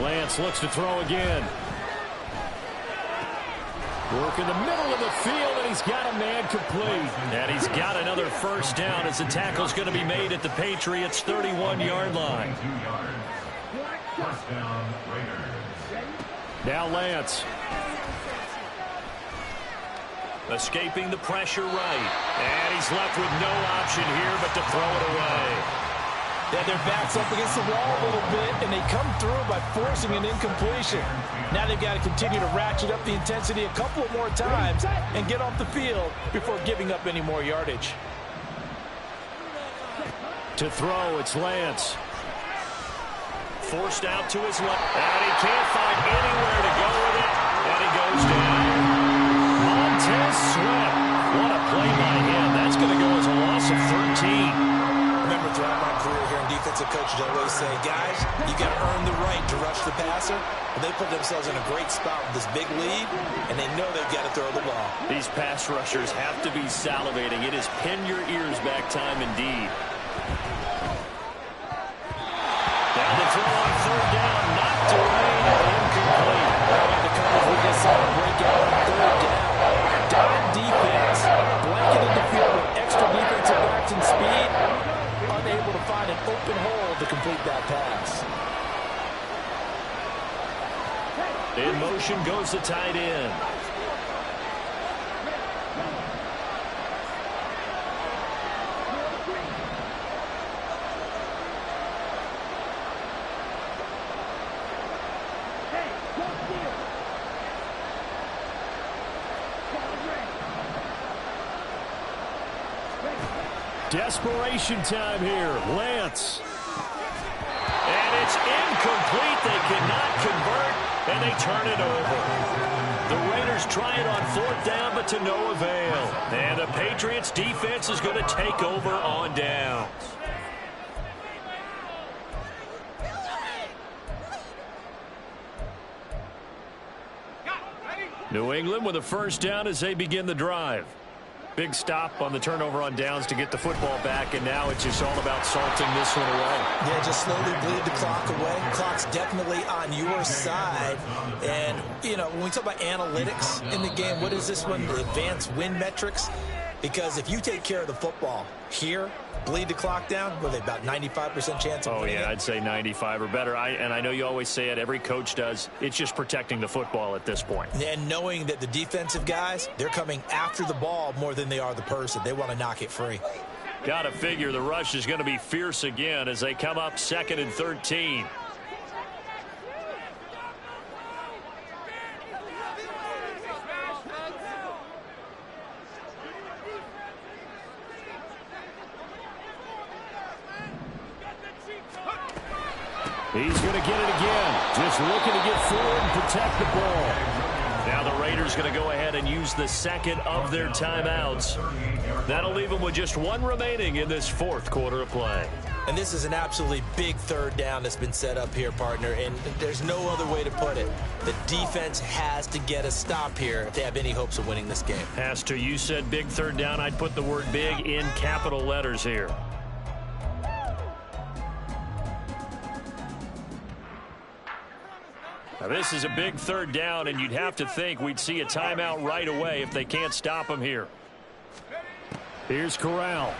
Lance looks to throw again. Work in the middle of the field, and he's got a man complete. And he's got another 1st down as the tackle's going to be made at the Patriots' 31-yard line. First down, Raiders. Now Lance. Escaping the pressure right. And he's left with no option here but to throw it away. They had their backs up against the wall a little bit, and they come through by forcing an incompletion. Now they've got to continue to ratchet up the intensity a couple of more times and get off the field before giving up any more yardage. To throw, it's Lance. Forced out to his left, and he can't find anywhere to go with it, and he goes down. Montez Sweat. What a play by him. That's going to go as a loss of 13. Remember, throughout my career here in defensive coaches, I always say, guys, you got to earn the right to rush the passer. Well, they put themselves in a great spot with this big lead, and they know they've got to throw the ball. These pass rushers have to be salivating. It is pin your ears back time indeed. Down the throw on third down, knocked away, incomplete. Like the coverage we just saw break out on third down. Dime defense, blanketed the field with extra defensive backs and speed, unable to find an open hole to complete that pass. In motion goes the tight end. Desperation time here. Lance. And it's incomplete. They cannot convert, and they turn it over. The Raiders try it on fourth down, but to no avail. And the Patriots defense is going to take over on downs. New England with a first down as they begin the drive. Big stop on the turnover on downs to get the football back, and now it's just all about salting this one away. Yeah, just slowly bleed the clock away. Clock's definitely on your side. And, you know, when we talk about analytics in the game, what is this one? The advanced win metrics? Because if you take care of the football here, bleed the clock down, what are they, about 95% chance of winning it? I'd say 95 or better. And I know you always say it, every coach does. It's just protecting the football at this point. And knowing that the defensive guys, they're coming after the ball more than they are the person. They want to knock it free. Got to figure the rush is going to be fierce again as they come up 2nd and 13. He's going to get it again. Just looking to get forward and protect the ball. Now the Raiders going to go ahead and use the second of their timeouts. That'll leave them with just one remaining in this fourth quarter of play. And this is an absolutely big third down that's been set up here, partner, and there's no other way to put it. The defense has to get a stop here if they have any hopes of winning this game. Has to. You said big third down. I'd put the word big in capital letters here. Now, this is a big third down, and you'd have to think we'd see a timeout right away if they can't stop him here. Here's Corral.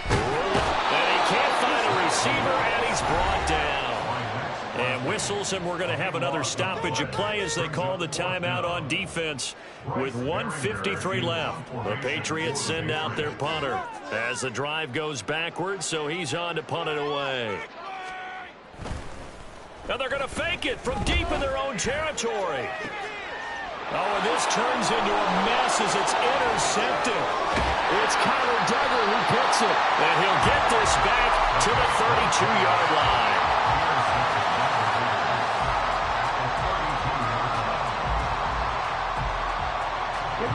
And he can't find a receiver, and he's brought down. And whistles, and we're going to have another stoppage of play as they call the timeout on defense with 1:53 left. The Patriots send out their punter as the drive goes backwards, so he's on to punt it away. Now they're going to fake it from deep in their own territory. Oh, and this turns into a mess as it's intercepted. It's Connor Duggar who picks it. And he'll get this back to the 32-yard line.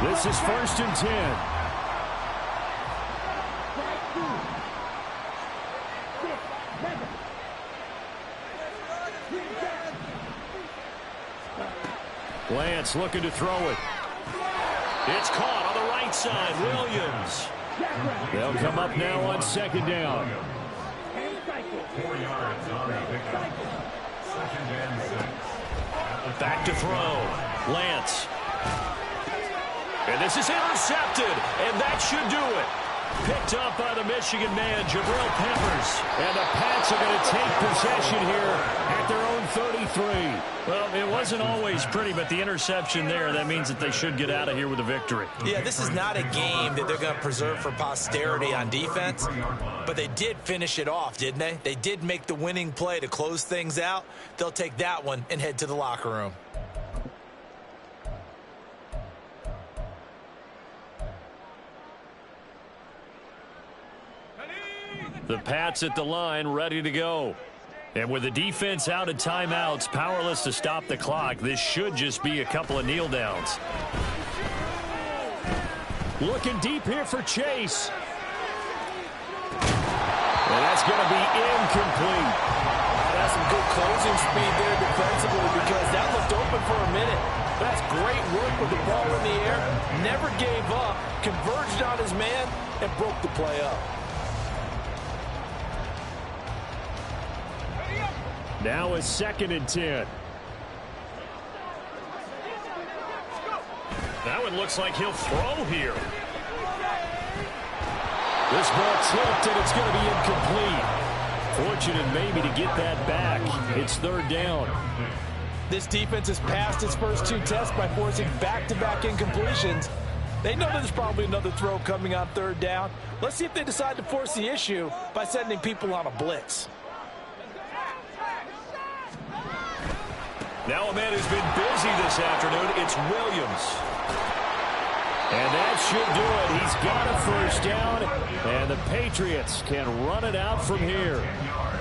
This is 1st and 10. Lance looking to throw it. It's caught on the right side. Williams. They'll come up now on 2nd down. 4 yards on the pickup. 2nd and 6. Back to throw. Lance. And this is intercepted, and that should do it. Picked up by the Michigan man, Jabril Peppers. And the Pats are going to take possession here at their own 33. Well, it wasn't always pretty, but the interception there, that means that they should get out of here with a victory. Yeah, this is not a game that they're going to preserve for posterity on defense, but they did finish it off, didn't they? They did make the winning play to close things out. They'll take that one and head to the locker room. The Pats at the line, ready to go. And with the defense out of timeouts, powerless to stop the clock, this should just be a couple of kneel downs. Looking deep here for Chase. And that's going to be incomplete. That's some good closing speed there defensively because that looked open for a minute. That's great work with the ball in the air. Never gave up, converged on his man, and broke the play up. Now a 2nd and 10. That one looks like he'll throw here. This ball tipped, and it's going to be incomplete. Fortunate maybe to get that back. It's 3rd down. This defense has passed its first 2 tests by forcing back-to-back incompletions. They know there's probably another throw coming on 3rd down. Let's see if they decide to force the issue by sending people on a blitz. Now a man who's been busy this afternoon, it's Williams. And that should do it. He's got a 1st down, and the Patriots can run it out from here.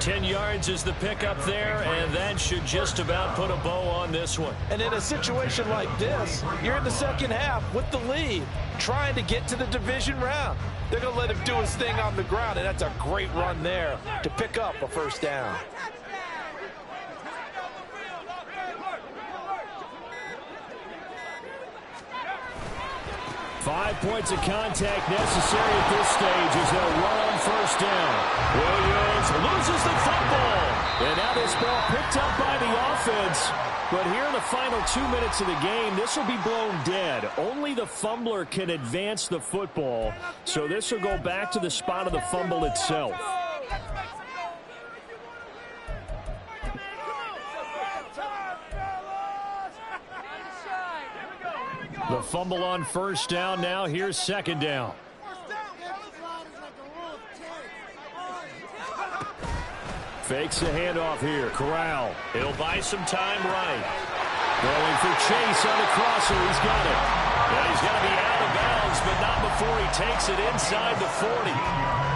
10 yards is the pickup there, and that should just about put a bow on this one. And in a situation like this, you're in the 2nd half with the lead, trying to get to the division round. They're going to let him do his thing on the ground, and that's a great run there to pick up a 1st down. 5 points of contact necessary at this stage as they'll run on 1st down. Williams loses the football. And now this ball picked up by the offense. But here in the final 2 minutes of the game, this will be blown dead. Only the fumbler can advance the football. So this will go back to the spot of the fumble itself. The fumble on 1st down now. Here's 2nd down. Fakes the handoff here. Corral. He'll buy some time right. Going for Chase on the crosser. He's got it. Yeah, he's got to be out of bounds, but not before he takes it inside the 40.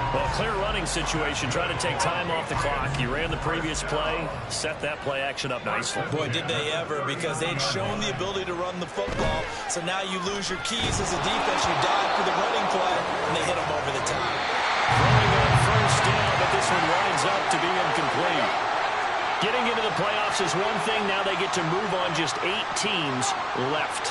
Well, clear running situation, trying to take time off the clock. He ran the previous play, set that play action up nicely. Boy, did they ever, because they'd shown the ability to run the football. So now you lose your keys as a defense. You dive for the running play, and they hit them over the top. Throwing on 1st down, but this one winds up to be incomplete. Getting into the playoffs is one thing. Now they get to move on just 8 teams left.